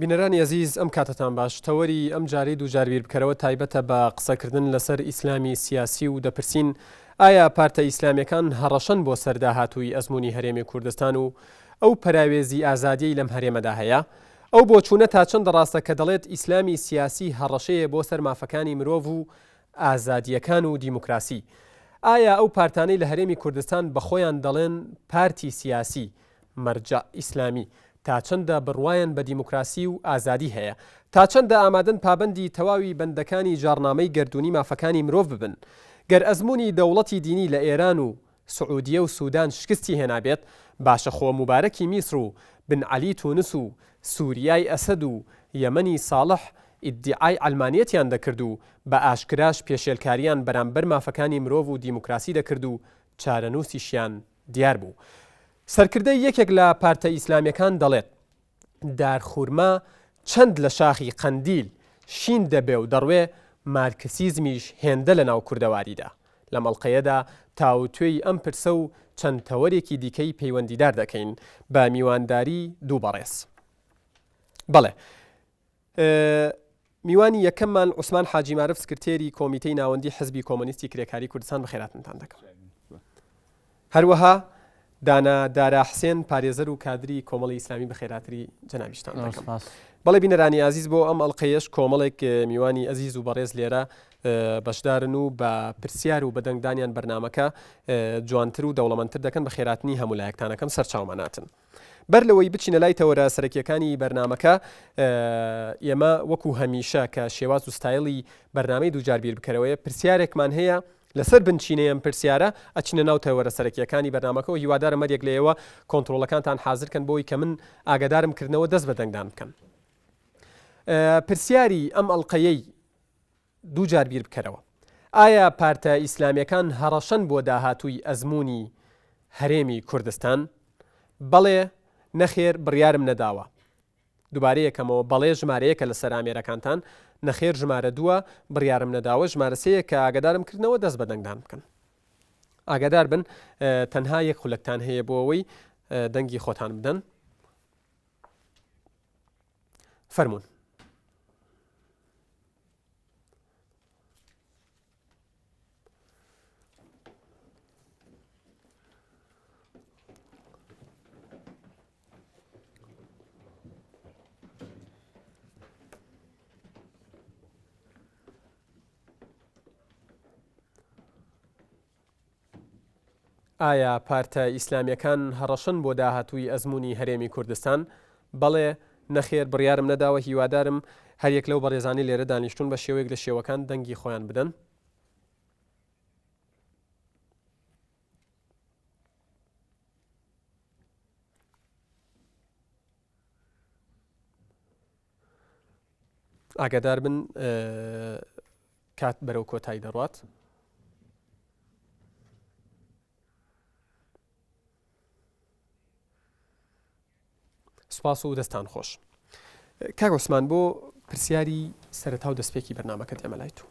بینەرانی عزیز ئەم کاتتان باش تەوەری ئەم جارەی دووجاربیر بکەرەوە تایبەتە بە قسەکردن لەسەر ئیسلامی سیاسی و دەپرسین ئایا پارتە ئیسلامیەکان هەڕەشەن بۆ سەرداهاتووی ئەزموونی هەرێمی کوردستان و ئەو پەراوێزی ئازادیەی لەم هەرێمەدا هەیە ئەو بۆچوونە تا چەند ڕاستە کە دەڵێت ئیسلامی سیاسی هەڕەشەیە بۆ سەر مافەکانی مرۆڤ و ئازادیەکان و دیموکراسی. ئایا ئەو پارتانەی لە هەرێمی کوردستان بەخۆیان دەڵێن پارتی سیاسی مەرجە ئیسلامی تا چەندە بڕوایان بە دیموکراسی و ئازادی هەیە، تا چەندە ئامادەن پابەندی تەواوی بەندەکانی ژارنامەی گەردوونی مافەکانی مرۆڤ ببن. گەر ئەزموونی دەوڵەتی دینی لە ئێران و سعودیە و سوودان شکستی هێنابێت، باشە خۆ مبارەکی میسر و بن عەلی تونس و سووریای ئەسەد و یەمەنی ساڵح ئیدعای ئەلمانیەتیان دەکرد و بە ئاشکراش پێشێلکاریان بەرامبەر مافەکانی مرۆڤ و دیموکراسی دەکرد و چارەنووسیشیان دیار بوو. سەرکردەی یەکێک لە پارتە ئیسلامیەکان دەڵێت دارخورما چەند لە شاخی قەندیل شین دەبێ و دەڕوێ مارکسیزمیش هێندە لە ناو کوردەواریدا. لە مەڵقەیەدا تاوتوێی ئەم پرسە و چەند تەوەرێکی دیکەی پەیوەندیدار دەکەین بە میوانداری دوو بەڕێز. بەڵێ میوانی یەکەممان عوسمان حاجی مارف سکرتێری کۆمیتەی ناوەندی حزبی کۆمۆنیستی کرێکاری کوردستان بەخێراتتان دەکەم. هەروەها دانا دارا حسێن پارێزەر و کادری کۆمەڵی ئیسلامی بەخێراتری جەنابیشتان دەکەم. بەڵێ بینەرانی عزیز بۆ ئەم ئەڵقەیەش کۆمەڵێک میوانی ئەزیز و بەڕێز لێرە بەشدارن و بە پرسیار و بەدەنگدانیان بەرنامەکە جوانتر و دەوڵەمەندتر دەکەن بە خێراتنی هەموو لایەکتانەکەم سەرچاوماناتن. بەر لەوەی بچینە لای تەوەرە سەرەکیەکانی بەرنامەکە، ئێمە وەکو هەمیشە کە شێواز و ستایلی بەرنامەی دووجاربیر بکەرەوەیە پرسیارێکمان هەیە لەسەر بنچینەیەم پرسیارە ئەچینە ناو تەوەرە سەرەکیەکانی بەرنامەکەەوە هیوادارە مەرێک لێەوە کۆنتترۆلەکانتان حازرکەن بۆی کە من ئاگادارم کردنەوە دەست بە دەنگدان بکەن. پرسیاری ئەم ئەڵلقەیەی دووجاربیر بکەرەوە، ئایا پارتە ئیسلامیەکان هەڕەشەن بۆ داهاتووی ئەزموونی هەرێمی کوردستان؟ بەڵێ نەخێر بڕیارم نەداوە. دووبارەیەکەمەوە بەڵێ ژمارەیەکە لە سەرامێرەکانتان، نەخێر ژمارە دووە بڕیارم نەداوە ژمارە سەیە کە ئاگادارم کردنەوە دەست بە دەنگدان بکەن. ئاگادار بن تەنها یەک خولەکتان هەیە بۆ ئەوەی دەنگی خۆتان بدەن. فەرموون. ئایا پارتە ئیسلامیەکان هەڕەشەن بۆ داهاتووی ئەزموونی هەرێمی کوردستان؟ بەڵێ نەخێر بڕیارم نەداوە. هیوادارم هەریەک لەو بەڕێزانی لێرە دانیشتون بە شێوەیەک لە شێوەکان دەنگی خۆیان بدەن. ئاگادار بن کات بەرەو کۆتایی دەڕوات. سوپاس و دەستان خۆش. کاک عوسمان بۆ پرسیاری سەرەتا و دەستپێکی بەرنامەکەت ئێمە لای تو.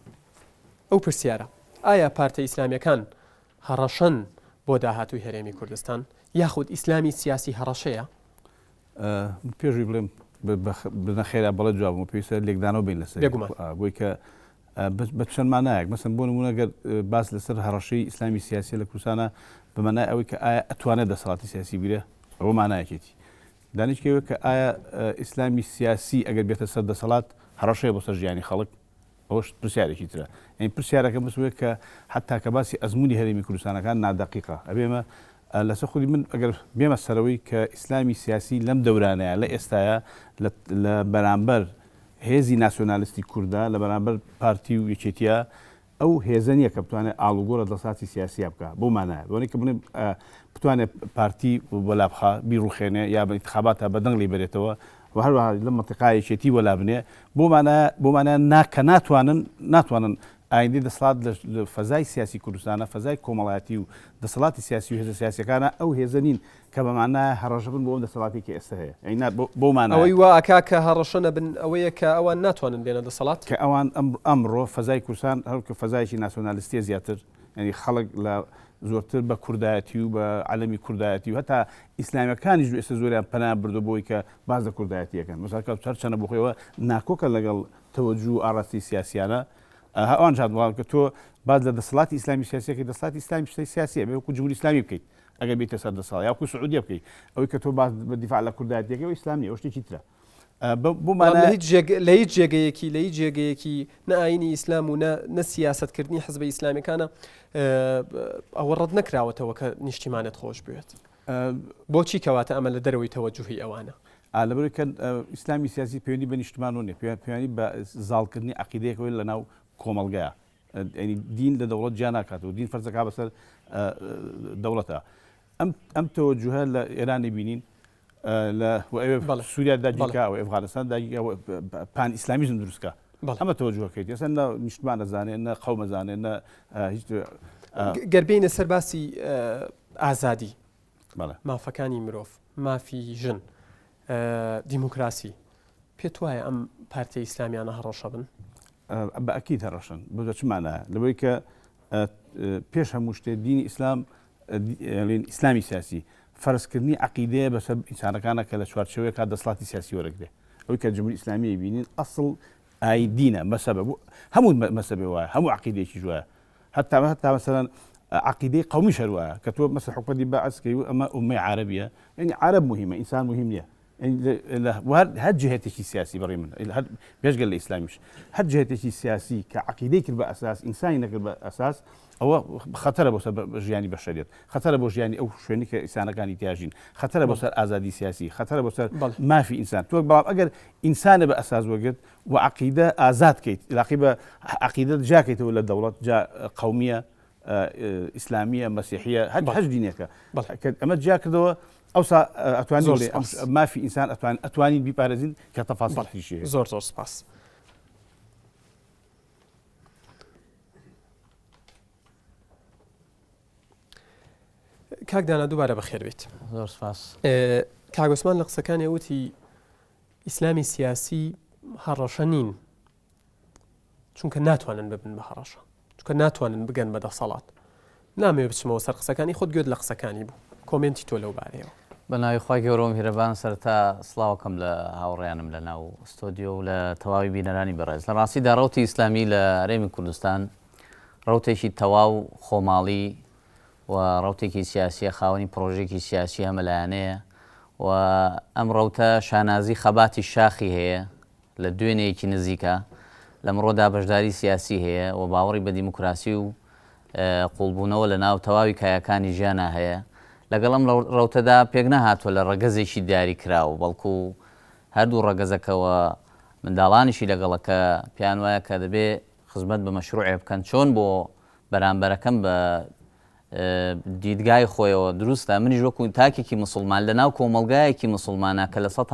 ئەو پرسیارە ئایا پارتە ئیسلامیەکان هەڕەشەن بۆ داهاتووی هەرێمی کوردستان یاخود ئیسلامی سیاسی هەڕەشەیە؟ پێشی بڵێم بنەخێرا بەڵێ جوابم پێویستە لێکدانەوە بین لەسەر بۆی کە بە چەند مانایەک مەسەن بۆ نمونە گەر باس لەسەر هەڕەشەی ئیسلامی سیاسی لە کوردستانە بەمانای ئەوەی کە ئایا ئەتوانێت دەسەڵاتی سیاسی بیرە، ئەوە مانایەکێتی. دانیشکەوە کە ئایا ئیسلامی سیاسی ئەگەر بێتە سەر دەسەڵات هەڕەشەیە بۆ سەر ژیانی خەڵک، ئەوەش پرسیارێکی ترە. ئەین پرسیارەکە بسوێت کە حتا کە باسی ئەزموونی هەرێمی کوردستانەکان نادەقیقە. ئەبێمە لەسەر خودی من ئەگەر بێمە سەرەوەی کە ئیسلامی سیاسی لەم دەورانەیە لە ئێستاە لە بەرامبەر هێزی ناسیۆنالیستی کووردا لە بەرامبەر پارتی و یەکێتیە ئەو هێزە نییە کە بتوانێت ئاڵوگۆڕە دەسەڵاتی سیاسی بکە. بۆ مانایە بۆنی کە بڵێم بتوانێت پارتی وەلابخە بیرروخێنێ یا بە ئینتخاباتە بەدەنگ لی بێتەوە و هەروەها لە مەنتیقای یەکێتی وەلا بنێ. بۆمانە کە ناتوانن ئایندی دەسەڵات لە فەزای سیاسی کوردستانە، فەزای کۆمەڵایەتی و دەسەڵاتی سیاسی و هێزە سیاسیەکانە ئەو هێزە نین کە بەمانایە هەڕەشە بن بۆ ئەم دەسەڵاتی کە ئێستا هەیە. بۆمانە ئەوەی وا ئەکا کە هەڕەشە نەبن ئەوەیە کە ئەوان ناتوانن بێنە دەسەڵات، کە ئەوان ئەمڕۆ فەزای کوردستان هەرکە فەزایکی ناسیۆنالیستی زیاتر، ینی خەڵک زۆرتر بە کوردایەتی و بە عەلەمی کوردایەتی و هەتا ئیسلامیەکانیش ئێستا زۆریان پەنا بردو بۆی کە باز لە کوردایەتیەکەن مەساکە چەند بۆ خۆیەوە ناکۆکە لەگەڵ تەوەجوو و ئاڕاستی سیاسیانە ئەوان جات وڵام کە تۆ باز لە دەسەڵاتی ئیسلامی سیاسیەکەی دەسەڵاتی ئیسلامی شتەی سیاسیە بێ وەکو جمهوری ئیسلامی بکەیت ئەگەر بێتە سەر دەسەڵات یاکو سعودیە بکەیت ئەوەی کە تۆ باز بە دیفاع لە کوردایەتیەکەی و ئیسلامی ئەو شتێکی ترە لە هیچ جێگەیەکی نە ئاینی ئیسلام و نە سیاسەتکردنی حزبە ئیسلامیەکانە ئەوە ڕەت نەکراوەتەوە کە نیشتیمانت خۆش بێت بۆچی کەواتە ئەمە لە دەرەوەی تەوەجوهی ئەوانە لەبەرەوەی کە ئیسلامی سیاسی پەیوەندی بە نیشتمان نیە پەیوەندی بە زاڵکردنی عەقیدەیەکەوەی لەناو کۆمەڵگەیە دین لە دەوڵەت جیا ناکاتەوە دین فەرزەکا بەسەر دەوڵەتە ئەم تەوەجوهە لە ئێرانی بینین لە سووریا داگیرکا و ئەفغانستان داگیرکا پان ئیسلامیزم دروستکە ئەمە تەوەجوهەکەیت ئێستا نە نیشتمان نەزانێت نە قەوم نەزانێت نە هیچ گەربینە سەر باسی ئازادی مافەکانی مرۆڤ مافی ژن دیموکراسی پێت وایە ئەم پارتیە ئیسلامیانە هەڕەشە بن بە ئەکید هەڕەشن بۆ چمانە لەبەرەوەی کە پێش هەموو شتێ دینی ئیسلام ئیسلامی سیاسی فەرزکردنی عەقیدەیە بەسەر ئینسانەکانە کە لە چوارچێوەیە کا دەسەڵاتی سیاسی وەرەگرێ ئەوەی کە جمهوری ئیسلامی بینین ئەسڵ ئایدینە مەسەبە هەموو مەسەبێ وایە هەموو عەقیدەیەکی جوایە هەتا مەسەلەن عەقیدەی قەومی شەروایە کە تۆ مەسەل حکومەتی بەعسکەی و ئەمە ئومەی عەرەبیە یعنی عەرەب مهمە ئینسان مهم نییە هەر جهێتێکی سیاسی بەڕێ من بێژگەل لە ئیسلامیش هەر جهێتێکی سیاسی کە عەقیدەی کرد بە ئەساس ئینسانی نەکرد بە ئەساس ئەوە خەتەرە بۆ سەر ژیانی بەشەریەت خەتەرە بۆ ژیانی ئەو شوێنی کە ئینسانەکانی تیاژین خەتەرە بۆ سەر ئازادی سیاسی خەتەرە بۆ سەر مافی ئینسان تۆ بەڵام ئەگەر ئینسانە بە ئەساس وەرگرت و عەقیدە ئازاد کەیت لاقی بە عەقیدە جاکەیتەوە لە دەوڵەت جا قەومیە ئیسلامیە مەسیحیە هەر دینێکە ئەمە جیا کردەوە ئەوسا ئەتوانین مافی ئینسان ئەتوانین بیپارێزین کە تەفاسیڵیشی زۆر سپاس. کاک دانا دووبارە بەخێر بێت. زۆر سپاس. کاک عوسمان لە قسەکانی وتی ئیسلامی سیاسی هەڕەشە نین چونکە ناتوانن ببن بە هەڕەشە چونکە ناتوانن بگەن بە دەسەڵات نامەوێت بچمەوە سەر قسەکانی خۆت گوێت لە قسەکانی بوو کۆمنتی تۆ لەو بارەیەوە بە ناوی خی گەورەم هیرەبان سەرتا سڵاوکەم لە هاوڕێیانم لە ناو ئستۆدیۆ و لە تەواوی بینەرانی بەڕێز لە ڕاستیدا ڕەوتی ئیسلامی لە هەرێمی کوردستان ڕەوتێکی تەواو خۆماڵی و ڕەوتێکی سیاسیە خاوەنی پرۆژێکی سیاسی هەمەلایەنەیە و ئەم ڕەوتە شانازی خەباتی شاخی هەیە لە دوێنەیەکی نزیکە لەمڕۆدا بەشداری سیاسی هەیە و باوەڕی بە دیموکراسی و قوڵبوونەوە لە ناو تەواوی کایەکانی ژیانە هەیە لەگەڵ ئەم ڕەوتەدا پێک نەهاتوە لە ڕەگەزێکی دیاری کراوە بەڵکو هەردوو ڕەگەزەکەوە منداڵانیشی لەگەڵەکە پیان وایە کە دەبێ خزمەت بە مەشروعێ بکەن چۆن بۆ بەرامبەرەکەم بە دیدگای خۆیەوە دروستە منیش وەکو تاکێکی مسلمان لە ناو کۆمەلگایەکی مسلمانە کە لە ١٠٠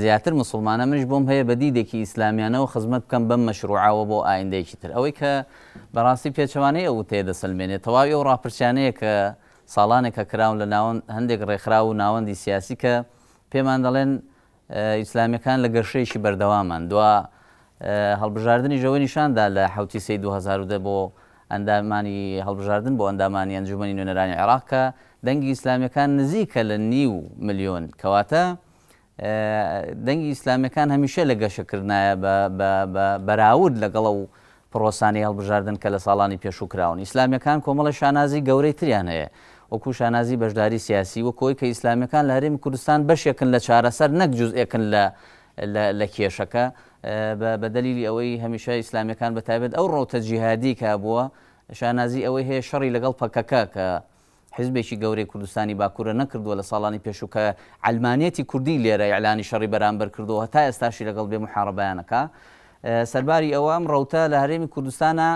زیاتر مسلمانە منیش بۆم هەیە بە دیدێکی ئیسلامیانەوە خزمەت بکەم بەم مەشروعەوە بۆ ئایندەیەکی تر ئەوەی کە بەڕاستی پێچەوانەیە ئەو تێدەسەلمێنێت تەواوی ئەو ڕاپرسیانەیە کە ساڵانێکە کراون لە ناوەند هەندێک ڕێکخرا و ناوەندی سیاسی کە پێمان دەڵێن ئیسلامیەکان لە گەشەیەکی بەردەوامان دوا هەڵبژاردننی ژەوەی نیشاندا لە حوتی سەی 2010 بۆ ئەندامانی هەڵبژاردن بۆ ئەندامانی ئەنجومەنی نوێنەرانی عێراق کە دەنگی ئیسلامیەکان نزیکە لە 9 ملیۆن کەواتە دەنگی ئیسلامیەکان هەمیشە لە گەشەکردایە بەراورد لەگەڵە و پرۆسانی هەڵبژاردن کە لە ساڵانی پێشوو کراون ئیسلامیەکان کۆمەڵە شانازی گەورەی تریان هەیە وەکو شانازی بەشداری سیاسی وەکۆی کە ئیسلامیەکان لە هەرێمی کوردستان بەشێکن لە چارەسەر نەک جوزئێکن لە کێشەکە بە دەلیلی ئەوەی هەمیشە ئیسلامیەکان بەتایبەت ئەو ڕۆتە جیهادی کا بووە شانازی ئەوەی هەیە شەڕی لەگەڵ پەکەکە کە حیزبێکی گەورەی کوردستانی باکوورە نەکردووە لە ساڵانی پێشوو کە عەلمانیەتی کوردی لێرە ئیعلانی شەڕی بەرامبەر کردووە هەتا ئێستاشی لەگەڵ بێ محارەبەیانەکە سەرباری ئەوە ئەم ڕەوتە لە هەرێمی کوردستانە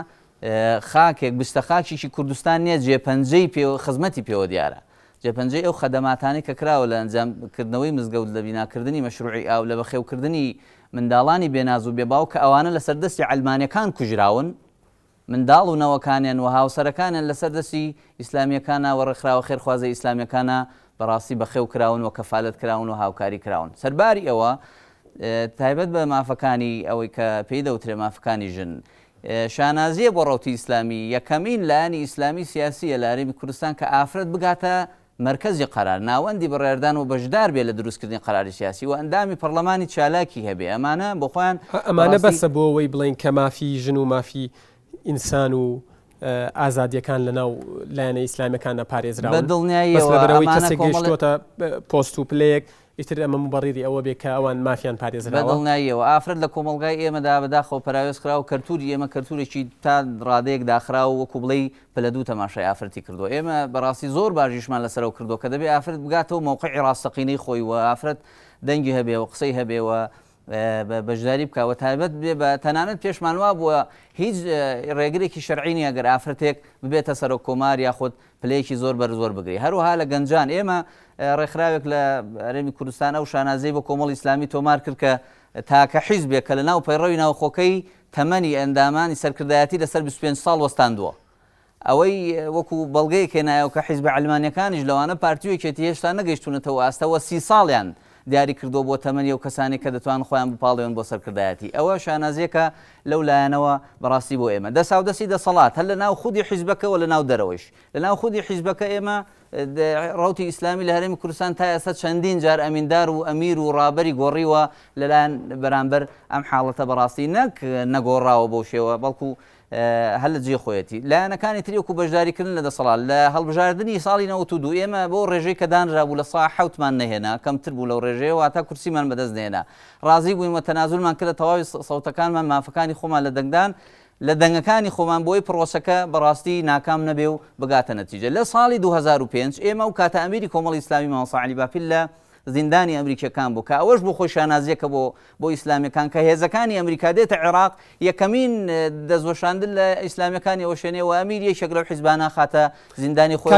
خاکێک بستە خاکێکی کوردستان نییە جێپەنجەی خزمەتی پێوە دیارە جێپەنجەی ئەو خەدەماتانی کە کراوە لە ئەنجامکردنەوەی مزگەوت لە بیناکردنی مەشروعی ئاو لە بەخێوکردنی منداڵانی بێناز و بێباو کە ئەوانە لە سەردەستی عەلمانیەکان کوژراون منداڵ و نەوەکانیان و هاوسەرەکانیان لە سەردەستی ئیسلامیەکانە و ڕێکخراوە خێرخوازە ئیسلامیەکانە بەڕاستی بەخێو کراون و کەفالەت کراون و هاوکاری کراون سەرباری ئەوە تایبەت بە مافەکانی ئەوەی کە پێی دەوترێ مافەکانی ژن شانازیە بۆ ڕەوتی ئیسلامی یەکەمین لایەنی ئیسلامی سیاسیە لە هەرێمی کوردستان کە ئافرەت بگاتە مرکزی قرار ناوەندی بڕێردان و بەشدار بێ لە دروستکردنی قراری سیاسی و ئەندامی پەرلەمانی چالاکی هەبێ ئەمانە بۆ خۆیان ئەمانە بەسە بۆ ئەوەی بڵین کە مافی ژن و مافی ئینسان و ئازادیەکان لەناو لایەنە ئیسلامیەکان نەپارێزراون بە دڵنیاییەوە بەرەوەی کەسێک گەیشتوتە پۆست و پلەیەک ئیتر ئەمە مبەڕیری ئەوە بێ کە ئەوان مافیان پارێزراوە بە دڵنیاییەوە ئافرەت لە کۆمەڵگای ئێمەدا بەداخەوە پەراوێز کرا و کەلتوری ئێمە کەلتورێکی تا ڕادەیەک داخرا و وەکو بڵێ پلە دوو تەماشای ئافرەتی کردو ئێمە بەڕاستی زۆر باشیشمان لەسەرەوە کردو کە دەبێ ئافرەت بگاتەوە موقعی ڕاستەقینەی خۆی و ئافرەت دەنگی هەبێەوە قسەی هەبێەوە بەشداری بکەوە تایبەت بێ بە تەنانەت پێشمان وا بووە هیچ ڕێگرێکی شەرعی نیە ئەگەر ئافرەتێک ببێتە سەرۆک کۆمار یاخود پلەیەکی زۆر بەرزۆر بگری هەروەها لە گەنجان ئێمە ڕێکخراوێک لە هەرێمی کوردستان ئەو شانازەی بۆ کۆمەڵی ئیسلامی تۆمار کرد کە تاکە حیزبێک کە لە ناو پەیڕەوی ناوخۆکەی تەمەنی ئەندامانی سەرکردایەتی لەسەر 25 ساڵ وەستاندووە ئەوەی وەکو بەڵگەیەک هێنایەوە کە حیزب عەلمانیەکانیش لەوانە پارتیوێکێتی هێشتا نەگەیشتونەتەوە ئاستەوە 30 ساڵیان دیاری کردو بۆ تەمەنی و کەسانی کە دەتوان خۆیان بپاڵێن بۆ سەرکردایەتی ئەوە شانازیەکە لەو لایەنەوە بەڕاستی بۆ ئێمە دەسا و دەستی دەسەڵات هەر لە ناو خودی حیزبەکەەوە لە ناو دەرەوەیش لە ناو خودی حیزبەکە ئێمە ڕەوتی ئیسلامی لە هەرێمی کوردستان تا ئێستا چەندین جار ئەمیندار و ئەمیر و ڕابەری گۆڕیوە لەلایەن بەرامبەر ئەم حاڵەتە بەڕاستی نەگۆڕاوە بەو شێوە بەڵکو هەل لە جێ خۆیەتی لایەنەکانی تری وەکو بەشداریکردن لە دەسەڵات لە هەڵبژاردننی ساڵی 92 ئێمە بۆ ڕێژەی کە دانرابوو لە ساعە 7مان نەهێنا کەمتر بوو لەو ڕێژەیەوە تا کورسیمان بەدەست نهێنا ڕازی بووین وە تەنازولمان کرد لە تەواوی سەوتەکانمان مافەکانی خۆمان لە دەنگدان لە دەنگەکانی خۆمان بۆی پرۆسەکە بەڕاستی ناکام نەبێ و بگاتە نەتیجە لە ساڵی 2005 ئێمە و کاتە ئەمیری کۆمەڵی ئیسلامی مامۆستا عەلی باپیل لە زیندانی ئەمریکیەکان بوو کە ئەوەش بۆ خۆی شانازیەکە بۆ ئیسلامیەکان کە هێزەکانی ئەمریکا دێتە عێراق یەکەمین دەستوەشاندن لە ئیسلامیەکانی ئەوە شوێنەوە ئەمیر یەکێک لەو حیزبانە خاتە زیندانی خۆی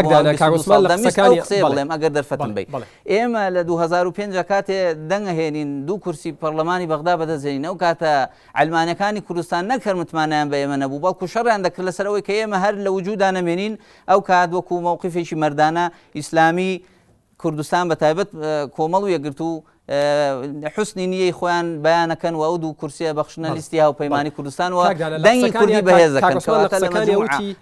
بڵێم ئەگەر دەرفەتم بێ ئێمە لە 2005 کاتێ دەنگەهێنین دوو کورسی پەرلەمانی بەغدا بەدەستهێنین ئەو کاتە عەلمانیەکانی کوردستان نەکەر متمانیان بە ئێمە نەبوو بەڵکو شەڕیان دەکرد لەسەر ئەوەی کە ئێمە هەر لە وجودا نەمێنین ئەو کات وەکو مووقیفێکی مەردانە ئیسلامی کوردستان بە تایبەت کۆمەڵ و یەکگرت و حوسنی نیەی خۆیان بەیانەکەن و ئەو دوو کورسیە بەخشنە لیستی هاوپەیمانی کوردستان و دەنگی کوردی بەهێزەکەن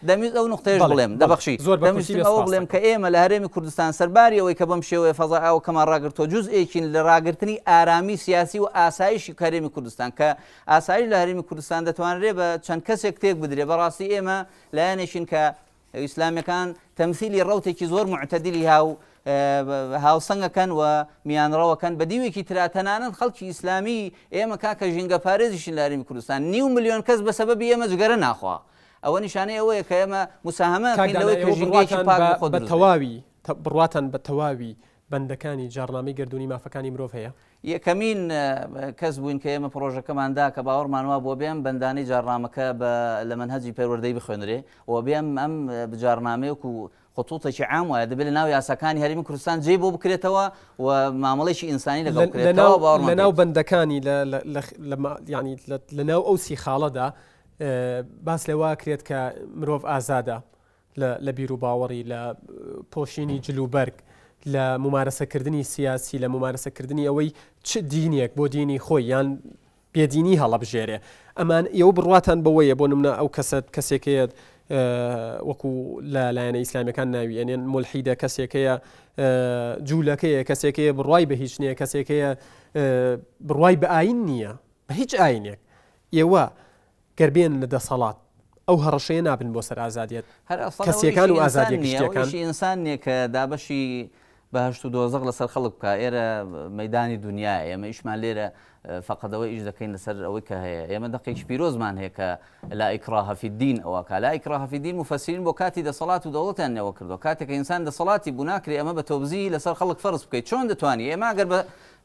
دەمویست ئەو نقطەیەش بڵێم دەبەخشی دەمویستم ئەوە بڵێم کە ئێمە لە هەرێمی کوردستان سەرباری ئەوەی کە بەم شێوەیە فەزا ئەو کەمان ڕاگرتووە جوزئێکین لە ڕاگرتنی ئارامی سیاسی و ئاسایشی هەرێمی کوردستان کە ئاسایش لە هەرێمی کوردستان دەتوانرێت بە چەند کەسێک تێک بدرێت بەڕاستی ئێمە لایەنێکین کە ئیسلامیەکان تەمثیلی ڕەوتێکی زۆر معتەدیلی هاوسەنگەکەن و میانڕەوەکەن بە دیوێکی ترا تەنانەت خەڵکی ئیسلامی ئێمە کاکە ژینگە پارێزیشن لە هەرێمی کوردستان 9 ملیۆن کەس بە سەبەبی ئێمە جگەرە ناخوا ئەوە نیشانەی ئەوەیە کە ئێمە موساهەمەکەین لەوەی کە ژینگەیەکی پاک بە تەواوی بڕواتان بە تەواوی بەندەکانی جارنامەی گردوونی مافەکانی مرۆڤ هەیە یەکەمین کەس بووین کە ئێمە پرۆژەکەماندا کە باوەڕمان وا بۆ بێم بەندانەی جارنامەکە لە منهەجی پەروەردەی بخوێنرێ و بێم ئەم بجارنامەیەک و خطوطێکی عام وایە دەبێت لە ناو یاساکانی هەرێمی کوردستان جێ بۆ بکرێتەوە و مامەڵێکی ئینسانی لەگەڵ بکرێتەوە لە ناو بەندەکانی ینی لە ناو ئەو سی خاڵەدا باس لێوا کرێت کە مرۆڤ ئازادە لە بیر و باوەڕی لە پۆشینی جلوبەرگ لە ممارەسەکردنی سیاسی لە ممارەسەکردنی ئەوەی چ دینێک بۆ دینی خۆی یان بێدینی هەڵەبژێرێ ئەمان ئێوە بڕواتان بەوەیە بۆ نمونە ئەو کەسێکەیە وەکو لە لایەنە ئیسلامیەکان ناوی ئەنێن مولحیدە کەسێکەیە جوولەکەیە کەسێکەیە بڕوای بە هیچ نییە کەسێکەیە بڕوای بە ئاین نییە بە هیچ ئاینێک ئێوە گەربێن لە دەسەڵات ئەو هەڕەشەیە نابن بۆ سەر ئازادیەت کەسیەکان و ئازادی گشتیەکان ئینسان نییە کە دابەشی بەهشت و دۆزەق لەسەر خەڵک بکە ئێرە مەیدانی دنیا ئێمە ئیشمان لێرە فقدەوەی ئیش دەکەین لەسەر ئەوەی کە هەیە ئێمە دقێکی پیرۆزمان هەیە کە لا ئیکراها فی الدین ئەوە کە لا ئیکراها فی الدین مفەسرین بۆ کاتی دەسەڵات و دەوڵەتیان نێوە کردو کاتێک کە ئینسان دەسەڵاتی بوو ناکرێ ئەمە بە تەوزیع لەسەر خەڵک فەرض بکەیت چۆن دەتوانی ئێمە ئەگەر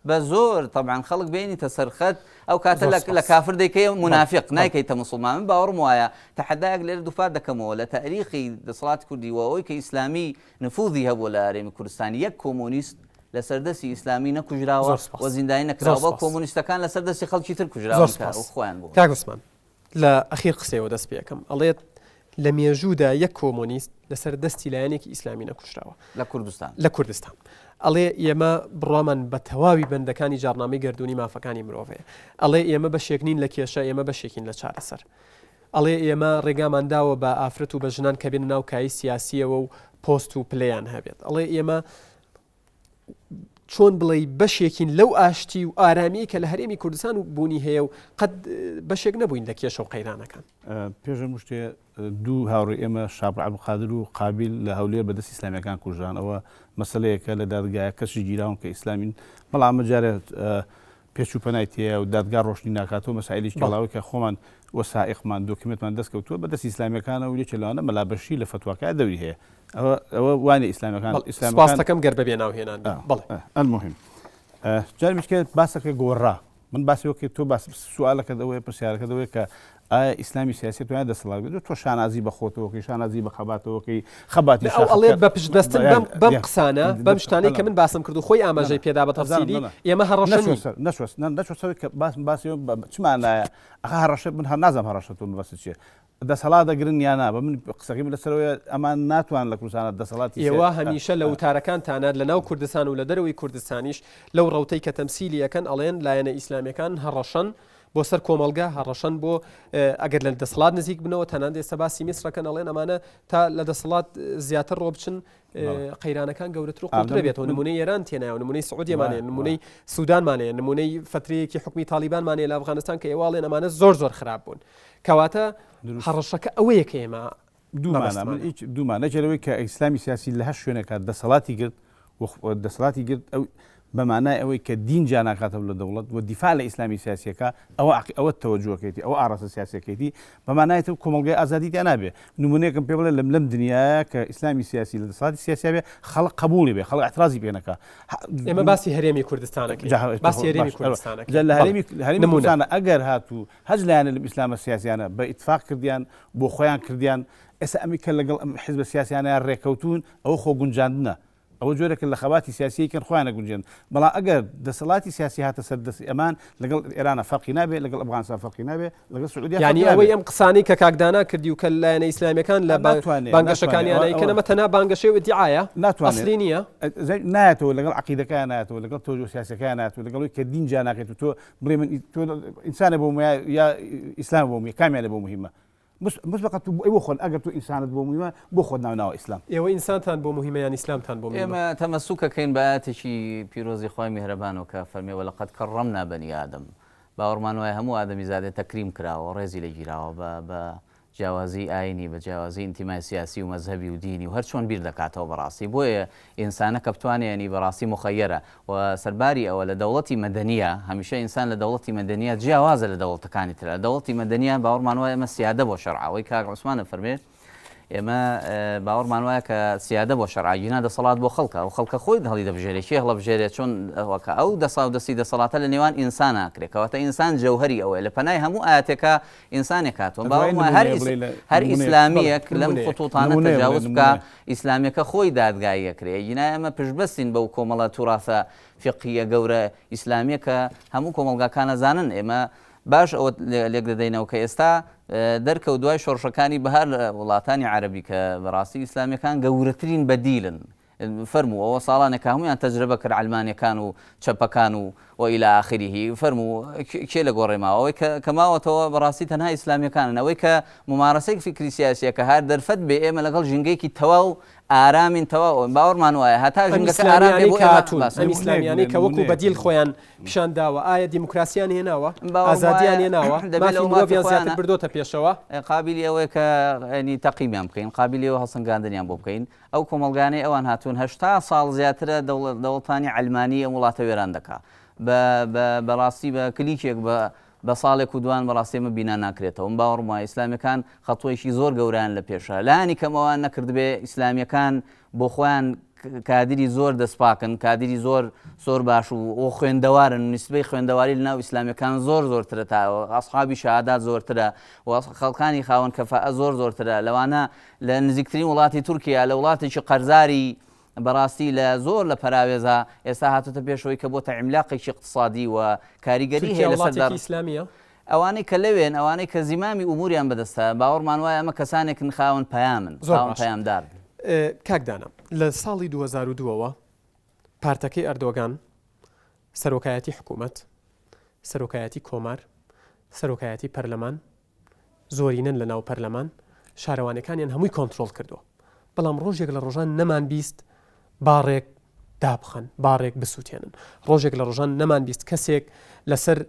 بە زۆر طبعاً خەڵک بینیتە سەرخەت ئەو کاتە لە کافر دەیکەی منافق نایکەیتە موسڵمان من باوەڕم وایە تەحەدایەک لێرە دووفات دەکەمەوە لە تاریخی دەسەڵاتی کوردی و ئەوەی کە ئیسلامی نفوذی هەبوو لە هەرێمی کوردستان یەک کۆمۆنیست لە سەردەستی ئیسلامی نەکوژراوە و زیندانی نەکراوە کۆمۆنیستەکان لە سەردەستی خەڵکی تر کوژراوە خۆیان بوو کاک عوسمان لە ئەخیر قسەیەوە دەست پێەکەم ئەڵێت لە مێژوودا یەک کۆمۆنیست لەسەر دەستی لایەنێکی ئیسلامی نەکوژراوە لە کوردستان ئەڵێ ئێمە بڕوامان بە تەواوی بەندەکانی جارنامەی گردوونی مافەکانی مرۆڤەیە ئەڵێ ئێمە بەشێک نین لە کێشە ئێمە بەشێکین لە چارەسەر ئەڵێ ئێمە ڕێگامانداوە بە ئافرەت و بە ژنان کە بێن ناو کایی سیاسیەوە و پۆست و پلیان هەبێت ئەڵێ ئێمە چۆن بڵێ بەشێکین لەو ئاشتی و ئارامی کە لە هەرێمی کوردستان و بوونی هەیە و قەت بەشێک نەبووین لە کێشە و قەیرانەکان. پێشم شتێ دوو هاوڕێ ئێمە شابڕ عەبدولقادر و قابیل لە هەولێر بەدەست ئیسلامیەکان کوژران ئەوە مەسەلەیەکە لە دادگایە کەسی گیراون کە ئیسلامین بەڵام جارێت پێچ و پەنای تەیە و دادگا ڕۆشنی ناکاتەوە مەسائلێکی کەڵاوی کە خۆمان وەسائقمان دۆکیمنتمان دەستکەوتووە بەدەست ئیسلامیەکانە و یەکێک لەوانە مەلابەشی لە فتواکە دەوری هەیە ئەوە وانێ ئیسلامیەکان سپاس دەکەم گەر بەبێ ناوهێنان بەڵێ المهم جار میشکێت باسەکە گۆڕا من باسیەوە تۆ سوالەکە دەوەیە پرسیارەکە دەوەیە کە ئایا ئیسلامی سیاسی توانێت دەسەڵات بێت تۆ شانازی بە خۆتەوەکەی شانازی بە خەباتەوەکەی خەباتی ئەڵێ بە پشتبەستن بەم قسانە بەم شتانەی کە من باسم کرد و خۆی ئاماژەی پێدا بە تەفسیری ئێمە نەچۆسەوەی کە باسیەوە چمانایە ئەخ هەڕەشە من هەر نازانم هەڕەشە تۆ بەس چیە دەسەڵات دەگرن یانە بە من قسەکەی لەسەرەوەی ئەمان ناتوان لە کوردستانە دەسەڵاتی ئێوە هەمیشە لە وتارەکانتانە لە ناو کوردستان و لە دەرەوەی کوردستانیش لەو ڕەوتەی کە تەمسیلی یەکەن ئەڵێن لایەنە ئیسلامیەکان هەڕەشەن بۆ سەر کۆمەلگا هەڕەشەن بۆ ئەگەر لە دەسەڵات نزیک بنەوە تەنان ئێستا باسی میسرەکەن ئەڵێن ئەمانە تا لە دەسەڵات زیاتر ڕۆ بچن قەیرانەکان گەورەتر و قوڵترە بێتەوە نمونەی ئێران تێنایە نمونەی سعودیەمانەیە نمونەی سوودانمانەیە نمونەی فترەیەکی حکومی تالیبانمانەیە لە ئەفغانستان کە ئێواڵێن ئەمانە زۆر خراپ بوون کەواتە هەڕەشەکە ئەوەیە کە ئێمە دوومانە جەرەوەی کە ئیسلامی سیاسی لە هەر شوێنێکە دەسەڵاتی گرت دەسەڵاتی گرت بەمانای ئەوەی کە دین جا ناکاتەوە لە دەوڵەت و دیفاع لە ئیسلامی سیاسیەکە ئەوە تەوەجووەکەیتی ئەوە ئاڕاستە سیاسەکەیتی بەمانایەوە کۆمەلگای ئازادیتیان نابێ نمونەیەکم پێ بڵێ لەم دنیاە کە ئیسلامی سیاسی لە دەسەڵاتی سیاسی بێ خەڵق قبولی بێ خەڵق اعترازی پێنەکە ئێمە باسی هەرێمی کوردستانەکەین باسی هەرێمی کوردستانەکەین لە هەرێمی کوردستانە ئەگەر هاتوو هەج لایەنە لە ئیسلامە سیاسیانە بە ئیتفاق کردیان بۆ خۆیان کردیان ئێستا ئەمی کە لەگەڵ حیزبە سیاسیانیان ڕێکەوتون ئەوە خۆ گونجاندنە ئەوە جۆرەکە لە خەباتی سیاسیەکەن خۆیانە گونجێن بەڵام ئەگەر دەسەڵاتی سیاسی هاتە سەر دەستی ئەمان لەگەڵ ئێرانە فەرقی نابێت لەگەڵ ئەفغانستان فەرقی نابێت لەگەڵ سعودیا یعنی ئەوەی ئەم قسانەی کە کاکدانا کردی و کە لایەنە ئیسلامیەکان لە بانگەشەکانیانەیە کەنەمە تەنها بانگەشەی ئیدعایە ئەسلی نییە نایەتەوە لەگەڵ عەقیدەکان نایەتەوە لەگەڵ تۆجۆ سیاسەکان نایەتەوە لەگەڵی کە دین جا ناکەیت و تۆ بڵێ من تۆ ئینسانە بۆ یا ئیسلام بۆ کامیانە بۆ مهمە مسبقا ئەوە خۆن ئەگەر تو ئینسانت بۆ مهمە بۆ خۆت ناوناوە ئیسلام ئێوە ئینسانتان بۆ مهمە یان ئیسلامتان بۆ ئێمە تەمەسوکەکەین بە ئاەتێکی پیرۆزی خۆی میهرەبانەوە کە فەرمێ وەلەقەد کەڕەمنا بەنی ئادەم باوەڕمان وایە هەموو ئادەمی زادێ تەکریم کراوە ڕێزی لە گیراوە بە جیاوازی ئاینی بە جیاوازی ئینتیمای سیاسی و مەذهبی و دینی و هەر چۆن بیر دەکاتەوە بەڕاستی بۆیە ئینسانە کە بتوانێنی بەڕاستی مخەیەرە و سەرباری ئەوە لە دەوڵەتی مەدەنیە هەمیشە ئینسان لە دەوڵەتی مەدەنیە جیاوازە لە دەوڵەتەکانی ترە دەوڵەتی مەدەنیە باوەڕمان وایە ئەمە سیادە بۆ شەرعەوەی کاک عوسمانە فەرمێ ئێمە باوەڕمان وایە کە سیادە بۆ شەرعینا دەسەڵات بۆ خەڵکە و خەڵکە خۆی هەڵی دەبژێرێ کێ هەڵەبژێرێت چۆن ئەوەکە ئەو دەستی دەسەڵاتە لە نێوان ئینسانە کرێکەوەتە ئینسان جەوهەری ئەوەیە لە پەنای هەموو ئاەتێکە ئینسانێک هاتووە باوەڕمان هەر ئیسلامیەک لەم خطوطانە تەجاوز بکە ئیسلامیەکە خۆی دادگایەکرێ ینا ئەمە پشتبەستین بەو کۆمەڵە توراثە فقهیە گەورە ئیسلامیەکە هەموو کۆمەلگاکانە زانن ئێمە باش ئەوە لێک دەدەینەوە کە ئێستا دەرکە و دوای شۆڕشەکانی بەهار لە وڵاتانی عەرەبی کە بەڕاستی ئیسلامیەکان گەورەترین بەدیلن فەرموو ئەوە ساڵانێک هەمویان تەجربە کرد عەلمانیەکان و چەپەکان و وإلى آخره فەرموو کێ لە گۆڕێماوە ئەوەی کە ماوەتەوە بەڕاستی تەنها ئیسلامیەکانن ئەوەی کە ممارەسەیەک فکری سیاسیەکە هەر دەرفەت بێ ئێمە لەگەڵ ژینگەیەکی تەواو ئارامین تەواو باوەڕمان وایە هەتا ژینگەکە ئارام بێ بۆ ئەم ئیسلامیانەی کە وەکو بەدیل خۆیان پیشان داوە ئایا دیموکراسیان هێناوە ئازادیان هێناوە مافی مرۆڤیان زیاتر بردۆتە پێشەوە قابلی ئەوەیە کە ینی تەقیمیان بکەین قابلیەوە هەڵسەنگاندنیان بۆ بکەین ئەو کۆمەلگانەی ئەوان هاتوون 80 ساڵ زیاترە دەوڵەتانی عەلمانی ئەم وڵاتە وێران دەکات بەڕاستی بە کلیکێک بە ساڵێک و دوان بەڕاستی ئمە بینا ناکرێتەوە باوەڕم وایە ئیسلامیەکان خەتوەیەکی زۆر گەوران لە پێشە لانی کەمەوان نەکردبێ ئیسلامیەکان بۆ خۆیان کادری زۆر دەستپاکن کادری زۆر باش و خوێندەوارن نسبەی خوێندەواری لە ناو ئیسلامیەکان زۆرترە تا ئەسحابی شەهادات زۆرترە و خەڵکانی خاوەن کەفاءە زۆرترە لەوانە لە نزیکترین وڵاتی تورکیا لە وڵاتێکی قەرزاری بەڕاستی لە زۆر لە پەراوێزە ئێستا هاتوتە پێشەوەی کە بۆتە عیملاقێکی اقتصادی و کاریگەری هەیە لەسەر ئیسلامیە ئەوانەی کە لەوێن ئەوانەی کە زیمامی ئوموریان بەدەستە باوەڕمان وایە ئەمە کەسانێکن خاوەن پەیامن خاوەن پەیامدار کاکدانا لە ساڵی 2002ەوە پارتەکەی ئەردۆگان سەرۆکایەتی حکوومەت سەرۆکایەتی کۆمار سەرۆکایەتی پەرلەمان زۆرینن لە ناو پەرلەمان شارەوانەکانیان هەمووی کۆنتترۆل کردووە بەڵام ڕۆژێک لە ڕۆژان نەمان بیست باڕێک دابخەن باڕێک بسووتێنن ڕۆژێک لە ڕۆژان نەمان بیست کەسێک لەسەر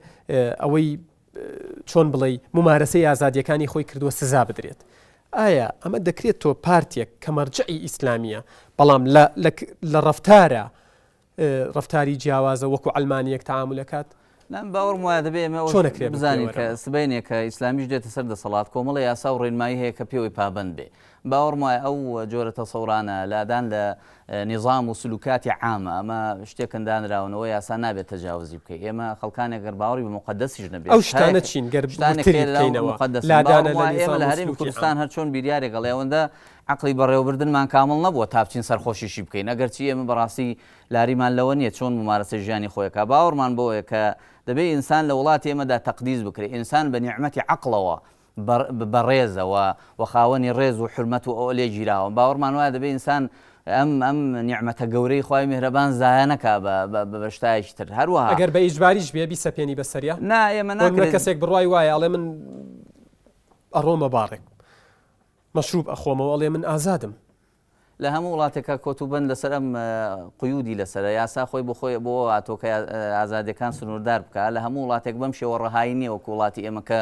ئەوەی چۆن بڵێ ممارەسەی ئازادیەکانی خۆی کردووە سزا بدرێت ئایا ئەمە دەکرێت تۆ پارتێک کە مەرجعی ئیسلامیە بەڵام لە ڕفتاری جیاوازە وەکو ئەلمانیەک تەعاملەکات باوەڕم وایە دەبێ ئێمە بزانین کە سبەینێک کە ئیسلامیش دێتە سەر دەسەڵات کۆمەڵی یاسا و ڕێنمایی هەیە کە پێوەی پابند بێ باوەڕم وایە ئەو جۆرە تەسەورانە لادان لە نظام و سلوکاتی عامە ئەمە شتێکن دانراونەوە یاسا نابێت تەجاوزی بکەیت ئێمە خەڵکانێک گەر باوەڕی بە مقدسیش نەبێت ئەو شتانە چین ئێمە لە هەرێمی کوردستان هەر چۆن بیریارێک گەڵێ ئەوەندە عقلی بەڕێوەبردنمان کامل نەبووە تا بچین سەرخۆشیشی بکەین ئەگەرچی ئێمە بەڕاستی لاریمان لەوە نییە چۆن ممارەسە ژیانی خۆیەکە باوەڕمان بۆیە کە دەبێت ئینسان لە وڵاتی ئێمەدا تەقدیس بکرێت ئینسان بە نیعمەتی عقلەوە بەڕێزەوە وەخاوەنی ڕێز و حرمەت و ئەوە لێ گیراوە باوەڕمان وایە دەبێت ئینسان ئەم نیعمەتە گەورەی خوای میهرەبان زایە نەکا بە شتایەکی تر هەروەها ئەگەر بە ئیجباریش بێ بیسەپێنی بەسەریا نا ئێمە ناکرێت کەسێک بڕوای وایە ئەڵێ من ئەڕۆمە باڕێک مەشروب ئەخۆمەوە ئەڵێ من ئازادم لە هەموو وڵاتێکە کۆتوبند لەسەر ئەم قیودی لەسەر یاسا خۆی بخۆی بۆ ئاتۆکە ئازادەکان سنووردار بکە لە هەموو وڵاتێک بەم شێوە ڕەهایی نییە وەکو وڵاتی ئێمە کە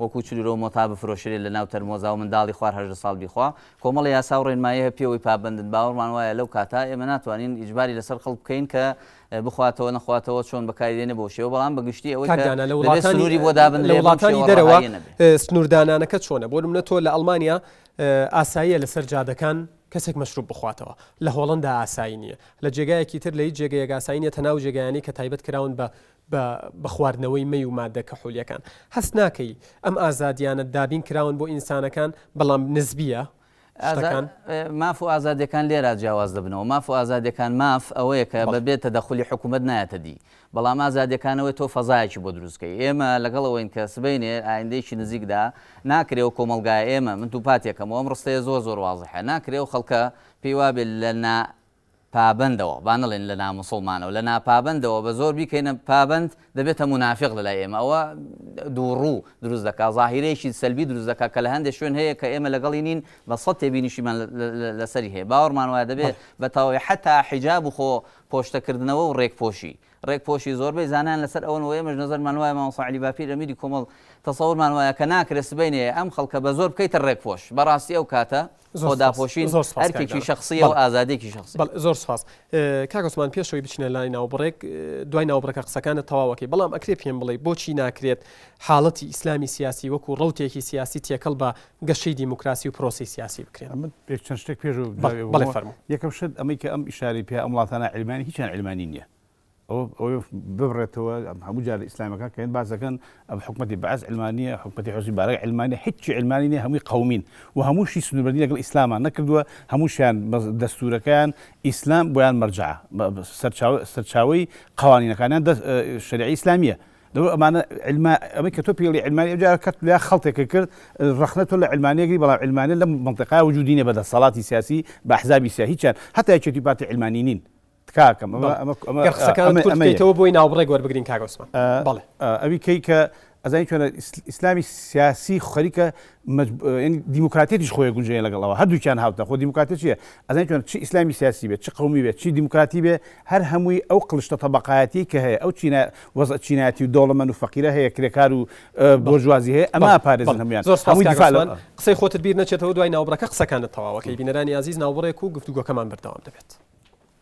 وەکو چلورۆ مۆتا بفرۆشرێت لە ناو تەرمۆزا و منداڵی خوار 18 ساڵ بیخوا کۆمەڵی یاسا و ڕێنماییە پێوەی پابندن باوەڕمان وایە لەو کاتا ئێمە ناتوانین ئیجباری لەسەر خەڵک بکەین کە بخواتەوە نەخواتەوە چۆن بەکاردێنێ بۆ شێوە بەڵام بەگشتی ئەوەی کە سنووری بۆ دابن لە وڵاتانی دەرەوە سنووردانانەکە چۆنە بۆ نمونە تۆ لە ئەڵمانیا ئاساییە لەسەر جادەکان کەسێک مەشروب بخواتەوە لە هۆڵندا ئاسایی نییە لە جێگایەکی تر لە هیچ جێگەیەک ئاسایی نیە تەناو جێگایانی کە تایبەت کراون بە خواردنەوەی مەی و مادە کەحولیەکان هەست ناکەی ئەم ئازادیانە دابین کراون بۆ ئینسانەکان بەڵام نسبیە ماف و ئازادەکان لێرە جیاواز دەبنەوە ماف و ئازادەکان ماف ئەوەیە کە بەبێت تەدەخولی حکوومەت نایەتە دی بەڵام ئازادەکانەوەی تۆ فەزایەکی بۆ دروستکەی ئێمە لەگەڵەوەین کە سبەینێ ئایندەیەکی نزیکدا ناکرێ و کۆمەلگای ئێمە من دووپاتێکەکەمەوە ئەم ڕستەیە زۆر واضحە ناکرێ و خەڵکە پێی وابێت لە پابندەوە بانەڵێن لە نامسڵمانەوە لە ناپابندەوە بە زۆر بیکەینە پابند دەبێتە منافق لەلای ئێمە ئەوە دووڕوو دروست دەکات زاهیرەیەکی سەلبی دروست دەکات کە لە هەندێک شوێن هەیە کە ئێمە لەگەڵی نین بە سەد تێبینیشیمان لەسەری هەیە باوەڕمان وایە دەبێت بە تەواوی حتا حیجاب و خۆ پۆشتەکردنەوە و ڕێکپۆشی زۆربەی زانان لەسەر ئەوەوە ئێمەش نەزەرمان وایە مامۆستا عەلی باپیر ئەمیری کۆمەڵ تەسەوورمان وایە کە ناکرێت سبەینێ ئەم خەڵکە بە زۆر بکەیتە ڕێکپۆش بەڕاستی ئەو کاتە خۆداپۆشین هەرکێکی شخصیە و ئازادێکی شخصی زۆر سپاس کاکۆسمان پێشەوەی بچینە لای ناوبڕێک دوای ناوبڕەکە قسەکانت تەواوەکەی بەڵام ئەکرێ پێم بڵێ بۆچی ناکرێت حاڵەتی ئیسلامی سیاسی وەکو ڕەوتێکی سیاسی تێکەڵ بە گەشەی دیموکراسی و پرۆسی سیاسی بکرێن چەند شتێک پێش یەکەم شت ئەمەی کە ئەم ئیشاری پێ ئەم وڵاتانە علمانی هیچیان علمانی نییە ئەو ببڕێتەوە هەموو جار ئیسلامەکان کەن بازەکەن ئەم حکومەتی بەعز علمانیە حکومەتی حوزبی بارەک علمانی هیچی علمانی نیە هەمووی قەومین و هەمووشی سنووردی لەگەڵ ئیسلامان نەکردووە هەمووشیان دەستورەکان ئیسلام بۆیان مەرجع سەرچاوی قوانینەکانیان شەریعی ئیسلامیە ئەمانە ئەمە کە تۆ پێڵی علمانی ئەوجار کەت لە خەڵتێکە کرد ڕخنە تۆ لە علمانیەکەی بەڵام علمانە لە منطقای وجودی نیە بەدەسەڵاتی سیاسی بە ئەحزابی سیاسی هیچیان هەتا یەکێتی پارتی علمانی نین قسەکانتەوە بۆی ناوبڕێک وەربگرین کاگۆسمان ئەوی کەی کە ئەزانی چۆنە ئیسلامی سیاسی خەریکە دیموکراتێتیش خۆی گونجەیە لەگەڵەوە هەردووکیان هاوتە خۆ دیموکراتی چیە ئەزانی چۆن چی ئیسلامی سیاسی بێت چ قومی بێت چی دیموکراتی بێ هەر هەمووی ئەو قڵشتە تەبەقایەتی کە هەیە ئەو وەزع چینایەتی و دەوڵەمەند و فەقیرە هەیە کرێکار و بۆژوازی هەیە ئەمە پارێزن هەمویان قسەی خۆتت بیر نەچێتەوە دوای ناوبڕەکە قسەکانت تەواوەکەی بینەرانی عزیز ناوبڕێک و گفتوگۆکەمان بەردەوام دەبێت